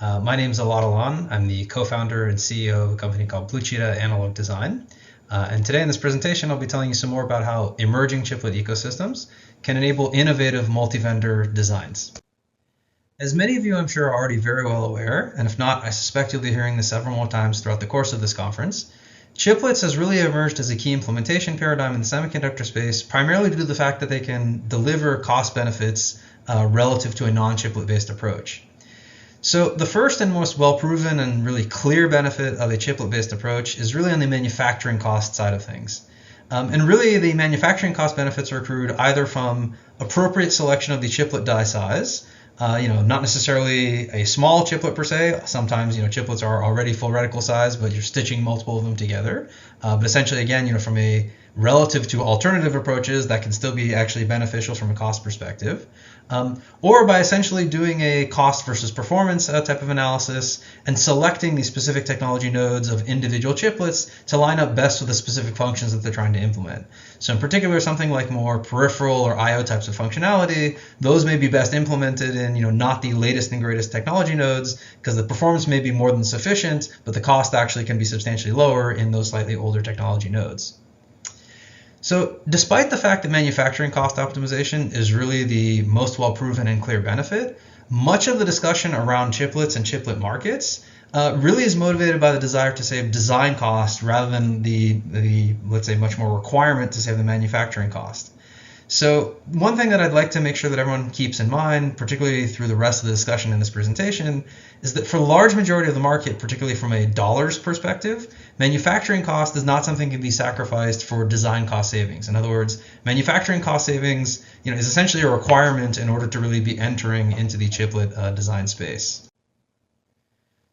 My name is Alon. I'm the co-founder and CEO of a company called Blue Cheetah Analog Design. And today in this presentation, I'll be telling you some more about how emerging chiplet ecosystems can enable innovative multi-vendor designs. As many of you, I'm sure, are already very well aware, and if not, I suspect you'll be hearing this several more times throughout the course of this conference, chiplets has really emerged as a key implementation paradigm in the semiconductor space, primarily due to the fact that they can deliver cost benefits relative to a non-chiplet-based approach. So the first and most well-proven and really clear benefit of a chiplet-based approach is really on the manufacturing cost side of things. And really the manufacturing cost benefits are accrued either from appropriate selection of the chiplet die size, not necessarily a small chiplet per se. Sometimes, chiplets are already full reticle size, but you're stitching multiple of them together. But essentially, again, from a relative to alternative approaches, that can still be actually beneficial from a cost perspective. Or by essentially doing a cost versus performance type of analysis and selecting the specific technology nodes of individual chiplets to line up best with the specific functions that they're trying to implement. So in particular, something like more peripheral or I/O types of functionality, those may be best implemented in not the latest and greatest technology nodes, because the performance may be more than sufficient, but the cost actually can be substantially lower in those slightly older technology nodes. So despite the fact that manufacturing cost optimization is really the most well-proven and clear benefit, much of the discussion around chiplets and chiplet markets really is motivated by the desire to save design cost rather than the let's say, much more requirement to save the manufacturing cost. So one thing that I'd like to make sure that everyone keeps in mind, particularly through the rest of the discussion in this presentation, is that for the large majority of the market, particularly from a dollars perspective, manufacturing cost is not something that can be sacrificed for design cost savings. In other words, manufacturing cost savings is essentially a requirement in order to really be entering into the chiplet design space.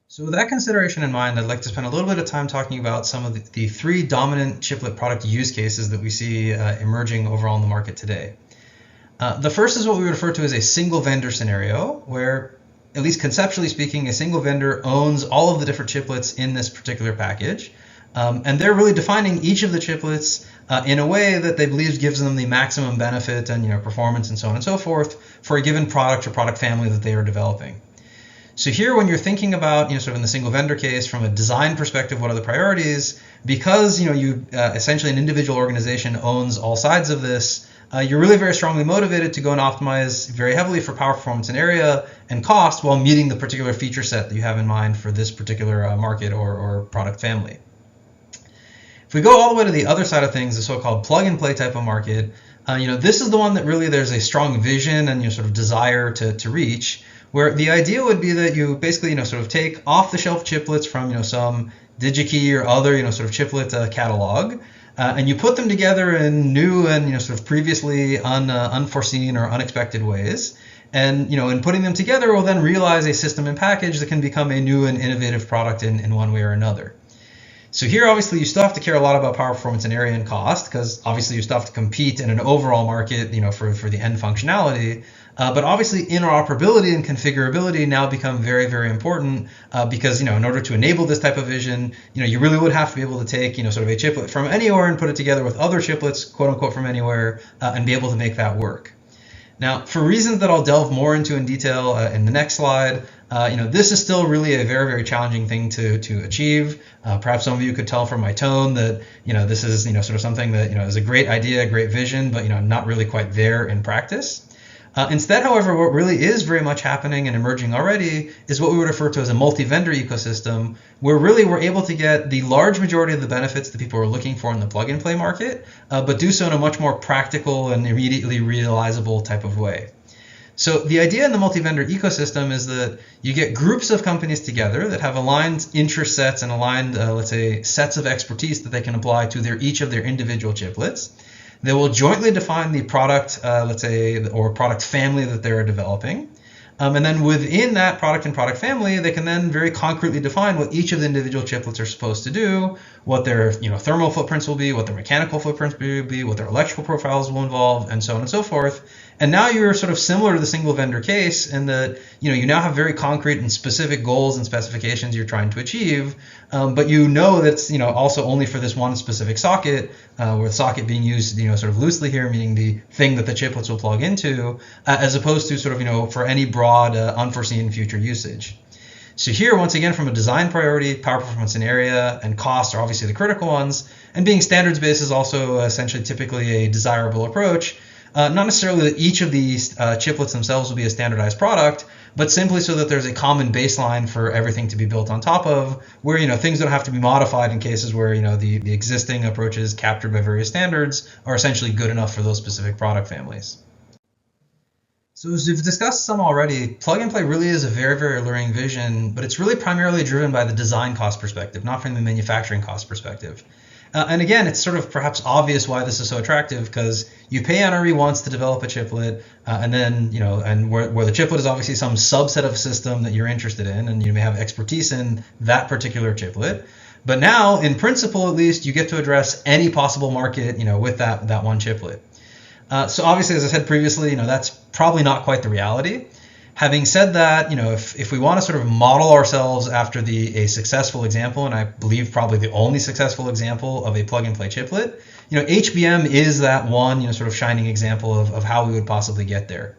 So with that consideration in mind, I'd like to spend a little bit of time talking about some of the three dominant chiplet product use cases that we see emerging overall in the market today. The first is what we refer to as a single vendor scenario, where, at least conceptually speaking, a single vendor owns all of the different chiplets in this particular package. And they're really defining each of the chiplets in a way that they believe gives them the maximum benefit and performance and so on and so forth for a given product or product family that they are developing. So here, when you're thinking about, sort of in the single vendor case, from a design perspective, what are the priorities? Because, essentially an individual organization owns all sides of this, you're really very strongly motivated to go and optimize very heavily for power, performance, and area and cost while meeting the particular feature set that you have in mind for this particular market or product family. If we go all the way to the other side of things, the so-called plug-and-play type of market, this is the one that really there's a strong vision and sort of desire to reach, where the idea would be that you basically, sort of take off-the-shelf chiplets from, some DigiKey or other, sort of chiplet catalog, and you put them together in new and, sort of previously unforeseen or unexpected ways. And, in putting them together, we'll then realize a system and package that can become a new and innovative product in one way or another. So here, obviously, you still have to care a lot about power, performance, and area and cost, because obviously you still have to compete in an overall market, for the end functionality. But obviously, interoperability and configurability now become very, very important because, in order to enable this type of vision, you really would have to be able to take, sort of a chiplet from anywhere and put it together with other chiplets, quote unquote, from anywhere, and be able to make that work. Now, for reasons that I'll delve more into in detail in the next slide, this is still really a very, very challenging thing to achieve. Perhaps some of you could tell from my tone that, this is, sort of something that, is a great idea, a great vision, but, not really quite there in practice. Instead, however, what really is very much happening and emerging already is what we would refer to as a multi-vendor ecosystem, where really we're able to get the large majority of the benefits that people are looking for in the plug-and-play market, but do so in a much more practical and immediately realizable type of way. So the idea in the multi-vendor ecosystem is that you get groups of companies together that have aligned interest sets and aligned, let's say, sets of expertise that they can apply to each of their individual chiplets. They will jointly define the product, let's say, or product family that they're developing. And then within that product and product family, they can then very concretely define what each of the individual chiplets are supposed to do, what their thermal footprints will be, what their mechanical footprints will be, what their electrical profiles will involve, and so on and so forth. And now you're sort of similar to the single vendor case in that you now have very concrete and specific goals and specifications you're trying to achieve, but that's also only for this one specific socket, with socket being used sort of loosely here, meaning the thing that the chiplets will plug into, as opposed to sort of for any broad unforeseen future usage. So here, once again, from a design priority, power, performance, and area, and cost are obviously the critical ones. And being standards-based is also essentially typically a desirable approach. Not necessarily that each of these chiplets themselves will be a standardized product, but simply so that there's a common baseline for everything to be built on top of, where things don't have to be modified in cases where the existing approaches captured by various standards are essentially good enough for those specific product families. So as we've discussed some already, plug and play really is a very, very alluring vision, but it's really primarily driven by the design cost perspective, not from the manufacturing cost perspective. And again, it's sort of perhaps obvious why this is so attractive, because you pay NRE once to develop a chiplet, and then, and where the chiplet is obviously some subset of a system that you're interested in, and you may have expertise in that particular chiplet. But now, in principle at least, you get to address any possible market, with that one chiplet. So obviously, as I said previously, that's probably not quite the reality. Having said that, if we want to sort of model ourselves after a successful example, and I believe probably the only successful example of a plug-and-play chiplet, HBM is that one, sort of shining example of how we would possibly get there.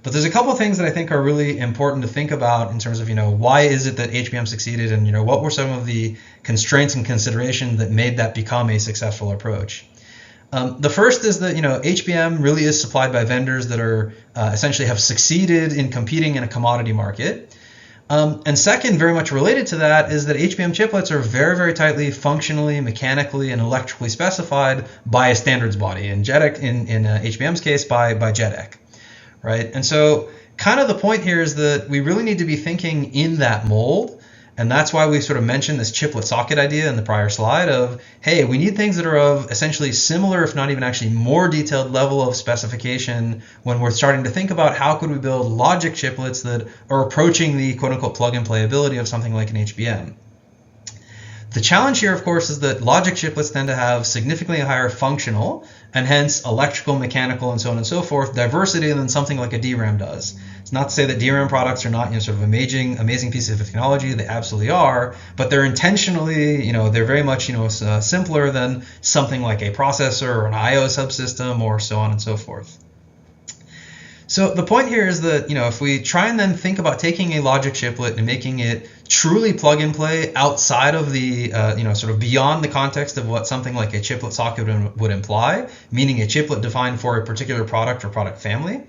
But there's a couple of things that I think are really important to think about in terms of, why is it that HBM succeeded, and what were some of the constraints and considerations that made that become a successful approach. The first is that HBM really is supplied by vendors that are essentially have succeeded in competing in a commodity market. And second, very much related to that, is that HBM chiplets are very, very tightly functionally, mechanically, and electrically specified by a standards body. In JEDEC, in HBM's case, by JEDEC, right? And so kind of the point here is that we really need to be thinking in that mold. And that's why we sort of mentioned this chiplet socket idea in the prior slide of, hey, we need things that are of essentially similar, if not even actually more detailed level of specification when we're starting to think about how could we build logic chiplets that are approaching the quote-unquote plug-and-play ability of something like an HBM. The challenge here, of course, is that logic chiplets tend to have significantly higher functional and hence electrical, mechanical, and so on and so forth diversity than something like a DRAM does. It's not to say that DRAM products are not sort of amazing pieces of technology. They absolutely are, but they're intentionally, they're very much simpler than something like a processor or an I/O subsystem or so on and so forth. So the point here is that, if we try and then think about taking a logic chiplet and making it truly plug and play outside of the, sort of beyond the context of what something like a chiplet socket would imply, meaning a chiplet defined for a particular product or product family,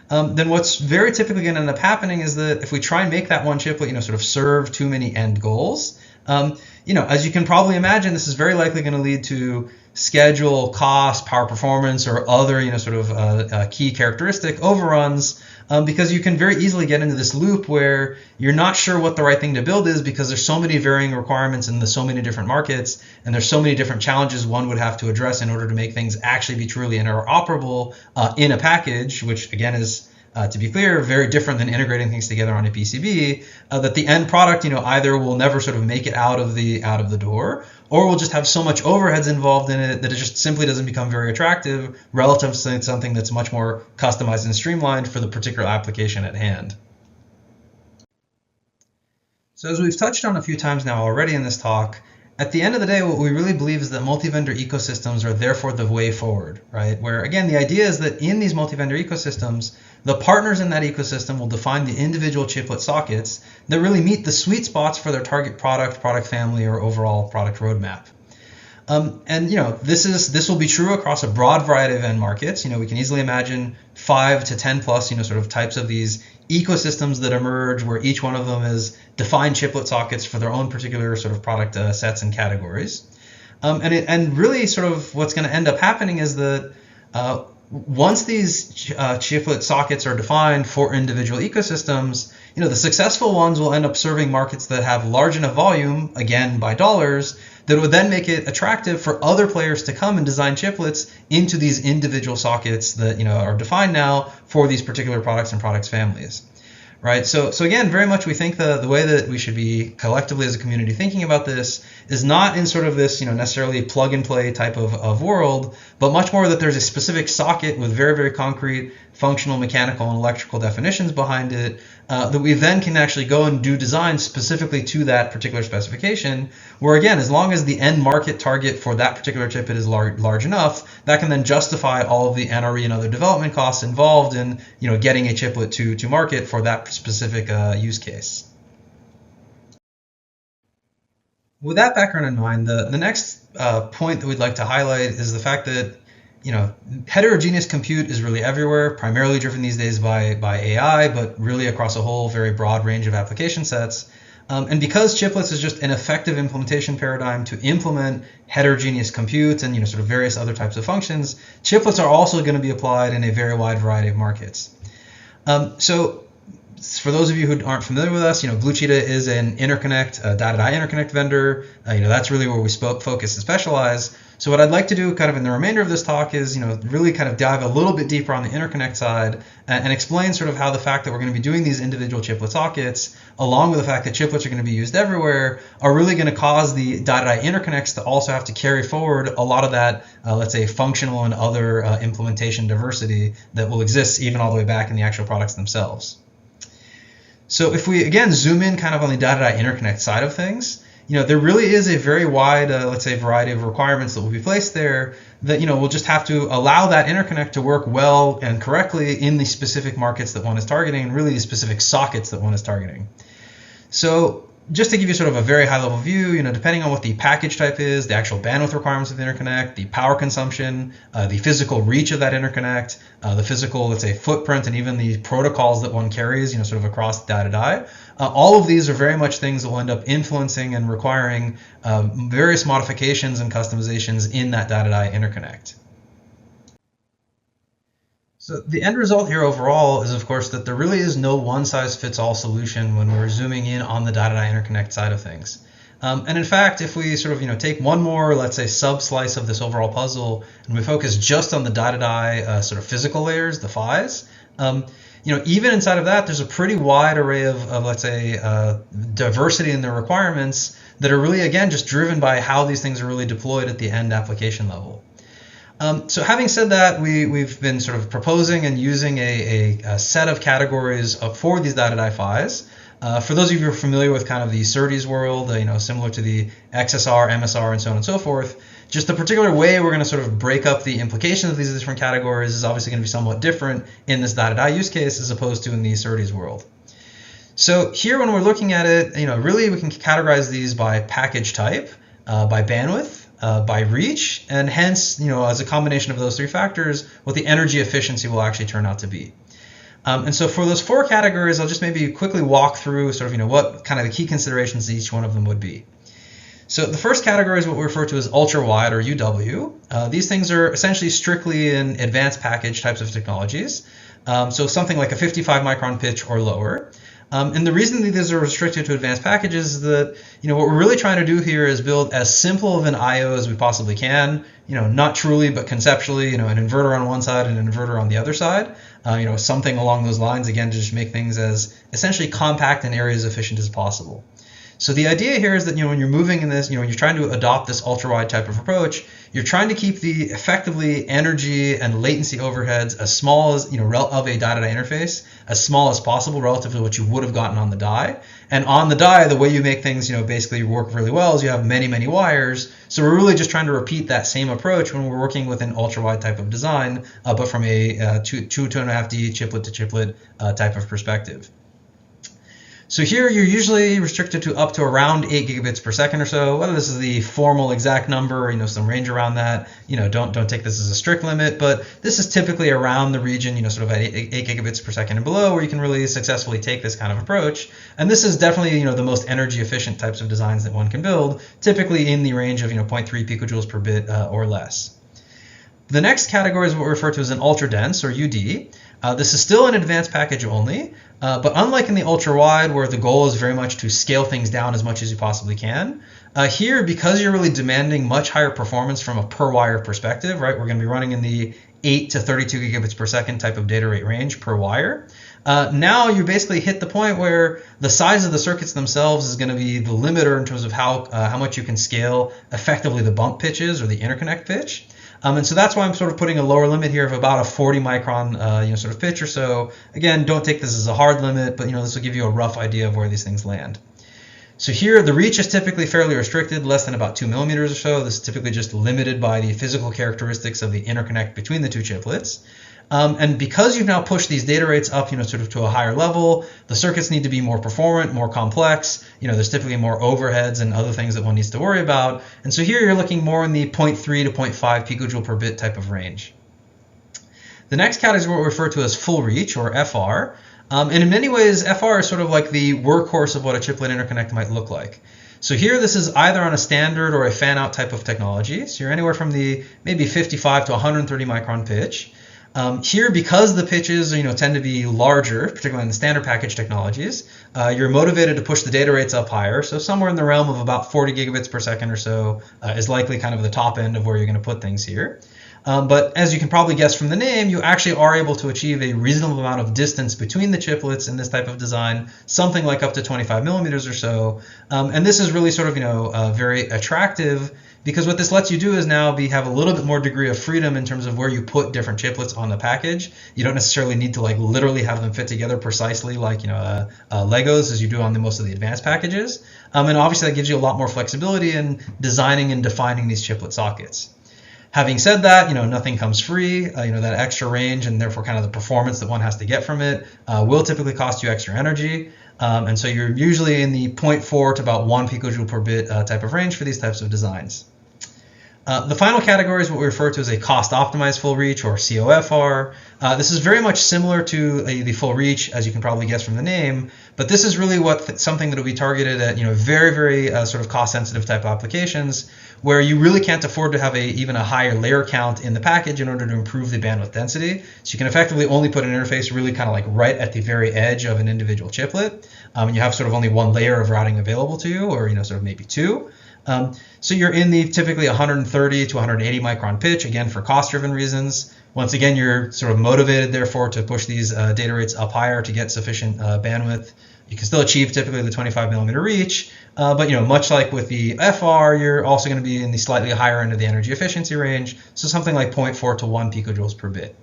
then what's very typically going to end up happening is that if we try and make that one chiplet, sort of serve too many end goals, as you can probably imagine, this is very likely going to lead to schedule, cost, power performance, or other sort of key characteristic overruns, because you can very easily get into this loop where you're not sure what the right thing to build is because there's so many varying requirements in so many different markets, and there's so many different challenges one would have to address in order to make things actually be truly interoperable in a package, which again is, to be clear, very different than integrating things together on a PCB, that the end product, either will never sort of make it out of the door, or will just have so much overheads involved in it that it just simply doesn't become very attractive relative to something that's much more customized and streamlined for the particular application at hand. So as we've touched on a few times now already in this talk, at the end of the day, what we really believe is that multi-vendor ecosystems are therefore the way forward, right? Where, again, the idea is that in these multi-vendor ecosystems, the partners in that ecosystem will define the individual chiplet sockets that really meet the sweet spots for their target product family, or overall product roadmap. And this will be true across a broad variety of end markets. We can easily imagine 5 to 10 plus sort of types of these ecosystems that emerge, where each one of them is defined chiplet sockets for their own particular sort of product sets and categories. And really sort of what's going to end up happening is that once these chiplet sockets are defined for individual ecosystems, the successful ones will end up serving markets that have large enough volume, again by dollars, that would then make it attractive for other players to come and design chiplets into these individual sockets that are defined now for these particular products and products families. Right. So again, very much we think the way that we should be collectively as a community thinking about this is not in sort of this, necessarily plug and play type of world, but much more that there's a specific socket with very, very concrete functional, mechanical, and electrical definitions behind it that we then can actually go and do design specifically to that particular specification, where again, as long as the end market target for that particular chiplet is large enough, that can then justify all of the NRE and other development costs involved in getting a chiplet to market for that specific use case. With that background in mind, the next point that we'd like to highlight is the fact that heterogeneous compute is really everywhere, primarily driven these days by AI, but really across a whole very broad range of application sets. And because chiplets is just an effective implementation paradigm to implement heterogeneous compute and sort of various other types of functions, chiplets are also going to be applied in a very wide variety of markets. So for those of you who aren't familiar with us, Blue Cheetah is an interconnect, die-to-die interconnect vendor. That's really where we focus and specialize. So what I'd like to do kind of in the remainder of this talk is, really kind of dive a little bit deeper on the interconnect side and explain sort of how the fact that we're going to be doing these individual chiplet sockets, along with the fact that chiplets are going to be used everywhere, are really going to cause the die-to-die interconnects to also have to carry forward a lot of that, let's say, functional and other implementation diversity that will exist even all the way back in the actual products themselves. So if we, again, zoom in kind of on the die-to-die interconnect side of things, there really is a very wide, let's say, variety of requirements that will be placed there that, we'll just have to allow that interconnect to work well and correctly in the specific markets that one is targeting and really the specific sockets that one is targeting. So just to give you sort of a very high level view, depending on what the package type is, the actual bandwidth requirements of the interconnect, the power consumption, the physical reach of that interconnect, the physical, let's say, footprint, and even the protocols that one carries, sort of across die-to-die, all of these are very much things that will end up influencing and requiring various modifications and customizations in that die-to-die interconnect. So the end result here overall is, of course, that there really is no one-size-fits-all solution when we're zooming in on the die-to-die interconnect side of things. And in fact, if we sort of take one more, let's say, sub-slice of this overall puzzle, and we focus just on the die-to-die sort of physical layers, the PHYs, even inside of that, there's a pretty wide array of let's say, diversity in their requirements that are really, again, just driven by how these things are really deployed at the end application level. So having said that, we've been sort of proposing and using a set of categories for these die-to-die PHYs. For those of you who are familiar with kind of the SerDes world, similar to the XSR, MSR, and so on and so forth, just the particular way we're going to sort of break up the implications of these different categories is obviously going to be somewhat different in this die-to-die use case as opposed to in the SerDes world. So here when we're looking at it, really we can categorize these by package type, by bandwidth, by reach, and hence, as a combination of those three factors, what the energy efficiency will actually turn out to be. And so for those four categories, I'll just maybe quickly walk through sort of, what kind of the key considerations each one of them would be. So the first category is what we refer to as ultra-wide or UW. These things are essentially strictly in advanced package types of technologies. So something like a 55 micron pitch or lower. And the reason that these are restricted to advanced packages is that, what we're really trying to do here is build as simple of an I/O as we possibly can, not truly, but conceptually, an inverter on one side and an inverter on the other side, something along those lines, again, to just make things as essentially compact and area as efficient as possible. So the idea here is that, when you're moving in this, when you're trying to adopt this ultra-wide type of approach, you're trying to keep the effectively energy and latency overheads as small as, of a die-to-die interface, as small as possible relative to what you would have gotten on the die. And on the die, the way you make things, basically work really well is you have many, many wires. So we're really just trying to repeat that same approach when we're working with an ultra-wide type of design, but from a 2.5D chiplet to chiplet type of perspective. So here you're usually restricted to up to around 8 gigabits per second or so. Whether this is the formal exact number, some range around that, don't take this as a strict limit, but this is typically around the region, sort of at 8 gigabits per second and below, where you can really successfully take this kind of approach. And this is definitely, the most energy efficient types of designs that one can build, typically in the range of, 0.3 picojoules per bit or less. The next category is what we refer to as an ultra dense or UD. This is still an advanced package only, but unlike in the ultra-wide where the goal is very much to scale things down as much as you possibly can, here, because you're really demanding much higher performance from a per-wire perspective, right? We're going to be running in the 8 to 32 gigabits per second type of data rate range per wire. Now you basically hit the point where the size of the circuits themselves is going to be the limiter in terms of how much you can scale effectively the bump pitches or the interconnect pitch. And so that's why I'm sort of putting a lower limit here of about a 40 micron sort of pitch or so. Again, don't take this as a hard limit, but this will give you a rough idea of where these things land. So here the reach is typically fairly restricted, less than about 2 millimeters or so. This is typically just limited by the physical characteristics of the interconnect between the two chiplets. And because you've now pushed these data rates up, sort of to a higher level, the circuits need to be more performant, more complex. There's typically more overheads and other things that one needs to worry about. And so here you're looking more in the 0.3 to 0.5 picojoule per bit type of range. The next category is what we refer to as full reach, or FR. And in many ways, FR is sort of like the workhorse of what a chiplet interconnect might look like. So here, this is either on a standard or a fan-out type of technology. So you're anywhere from the maybe 55 to 130 micron pitch. Here, because the pitches tend to be larger, particularly in the standard package technologies, you're motivated to push the data rates up higher. So somewhere in the realm of about 40 gigabits per second or so is likely kind of the top end of where you're going to put things here. But as you can probably guess from the name, you actually are able to achieve a reasonable amount of distance between the chiplets in this type of design, something like up to 25 millimeters or so. And this is really sort of very attractive, because what this lets you do is now have a little bit more degree of freedom in terms of where you put different chiplets on the package. You don't necessarily need to literally have them fit together precisely like Legos as you do on most of the advanced packages. And obviously that gives you a lot more flexibility in designing and defining these chiplet sockets. Having said that, nothing comes free. That extra range and therefore kind of the performance that one has to get from it will typically cost you extra energy. And so you're usually in the 0.4 to about 1 picojoule per bit type of range for these types of designs. The final category is what we refer to as a cost-optimized full reach, or COFR. This is very much similar to the full reach, as you can probably guess from the name, but this is really something that will be targeted at very, very sort of cost-sensitive type of applications, where you really can't afford to have even a higher layer count in the package in order to improve the bandwidth density. So you can effectively only put an interface really kind of like right at the very edge of an individual chiplet. And you have sort of only one layer of routing available to you, or sort of maybe two. So you're in the typically 130 to 180 micron pitch, again for cost-driven reasons. Once again, you're sort of motivated, therefore, to push these data rates up higher to get sufficient bandwidth. You can still achieve typically the 25 millimeter reach, but much like with the FR, you're also going to be in the slightly higher end of the energy efficiency range, so something like 0.4 to 1 picojoules per bit.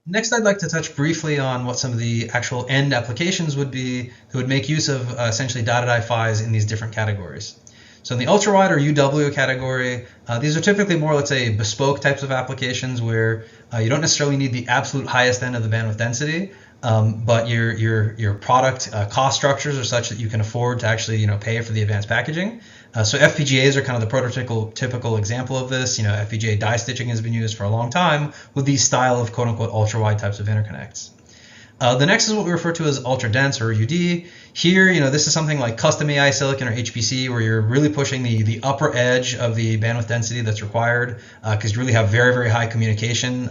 Next, I'd like to touch briefly on what some of the actual end applications would be that would make use of essentially dot-to-die PHYs in these different categories. So in the ultra-wide or UW category, these are typically more, let's say, bespoke types of applications where you don't necessarily need the absolute highest end of the bandwidth density, but your product cost structures are such that you can afford to actually pay for the advanced packaging. So FPGAs are kind of the prototypical example of this. FPGA die stitching has been used for a long time with these style of quote-unquote ultra-wide types of interconnects. The next is what we refer to as ultra-dense, or UD. Here, this is something like custom AI silicon or HPC, where you're really pushing the upper edge of the bandwidth density that's required, because you really have very, very high communication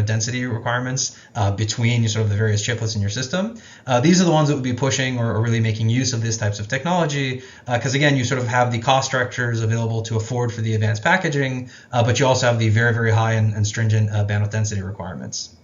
density requirements between sort of the various chiplets in your system. These are the ones that would be pushing or really making use of these types of technology, because again, you sort of have the cost structures available to afford for the advanced packaging, but you also have the very, very high and stringent bandwidth density requirements.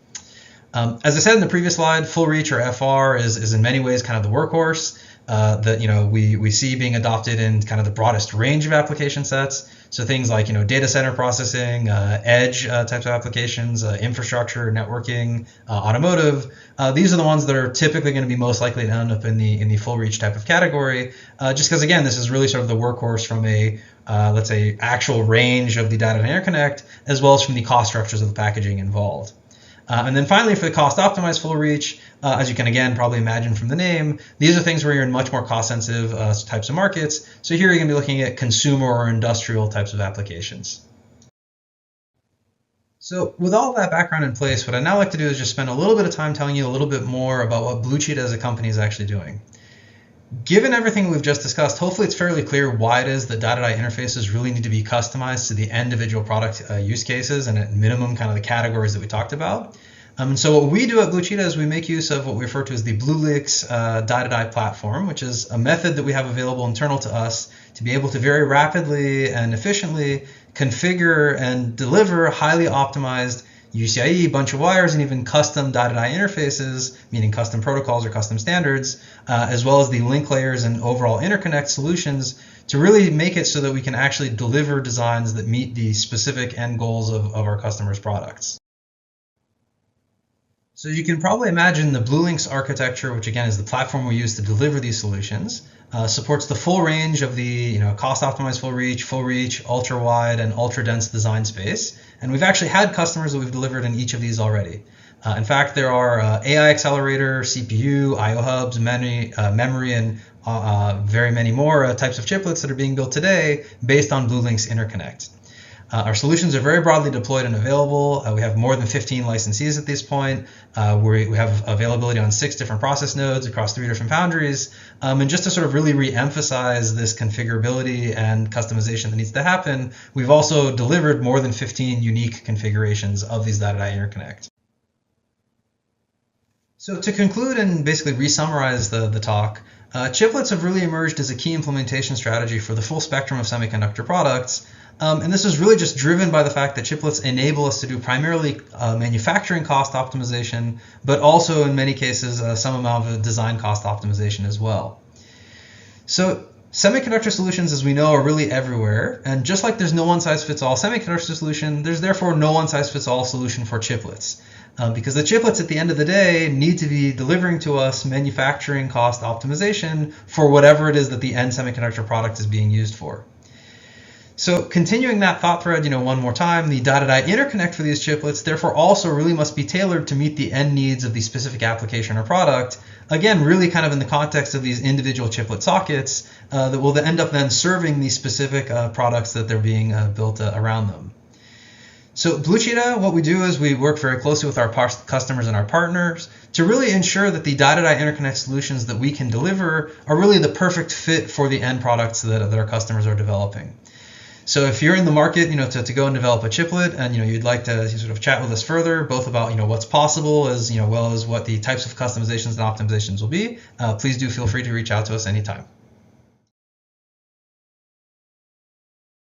As I said in the previous slide, full reach or FR is in many ways kind of the workhorse that we see being adopted in kind of the broadest range of application sets. So things like data center processing, edge types of applications, infrastructure, networking, automotive. These are the ones that are typically going to be most likely to end up in the full reach type of category, just because again this is really sort of the workhorse from a let's say actual range of the data interconnect, as well as from the cost structures of the packaging involved. And then finally, for the cost-optimized full reach, as you can again probably imagine from the name, these are things where you're in much more cost-sensitive types of markets. So here you're going to be looking at consumer or industrial types of applications. So with all that background in place, what I'd now like to do is just spend a little bit of time telling you a little bit more about what Blue Cheetah as a company is actually doing. Given everything we've just discussed, hopefully it's fairly clear why it is that dot-to-die interfaces really need to be customized to the individual product use cases and at minimum kind of the categories that we talked about. And so what we do at Blue Cheetah is we make use of what we refer to as the BlueLeaks dot-to-die platform, which is a method that we have available internal to us to be able to very rapidly and efficiently configure and deliver highly optimized UCIe, bunch of wires, and even custom dot-to-die interfaces, meaning custom protocols or custom standards, as well as the link layers and overall interconnect solutions to really make it so that we can actually deliver designs that meet the specific end goals of our customers' products. So you can probably imagine the BlueLinx architecture, which again is the platform we use to deliver these solutions, supports the full range of the cost-optimized full reach, ultra-wide, and ultra-dense design space. And we've actually had customers that we've delivered in each of these already. In fact, there are AI accelerator, CPU, I/O hubs, memory, and very many more types of chiplets that are being built today based on BlueLinx interconnect. Our solutions are very broadly deployed and available. We have more than 15 licensees at this point. We have availability on 6 different process nodes across 3 different foundries. And just to sort of really re-emphasize this configurability and customization that needs to happen, we've also delivered more than 15 unique configurations of these data interconnect. So to conclude and basically re-summarize the talk, chiplets have really emerged as a key implementation strategy for the full spectrum of semiconductor products. And this is really just driven by the fact that chiplets enable us to do primarily manufacturing cost optimization, but also in many cases some amount of design cost optimization as well. So semiconductor solutions, as we know, are really everywhere. And just like there's no one-size-fits-all semiconductor solution, there's therefore no one-size-fits-all solution for chiplets. Because the chiplets at the end of the day need to be delivering to us manufacturing cost optimization for whatever it is that the end semiconductor product is being used for. So continuing that thought thread, one more time, the die-to-die interconnect for these chiplets therefore also really must be tailored to meet the end needs of the specific application or product. Again, really kind of in the context of these individual chiplet sockets that will end up then serving these specific products that they're being built around them. So Blue Cheetah, what we do is we work very closely with our customers and our partners to really ensure that the die-to-die interconnect solutions that we can deliver are really the perfect fit for the end products that our customers are developing. So if you're in the market, to go and develop a chiplet, and you'd like to sort of chat with us further, both about what's possible as well as what the types of customizations and optimizations will be, please do feel free to reach out to us anytime.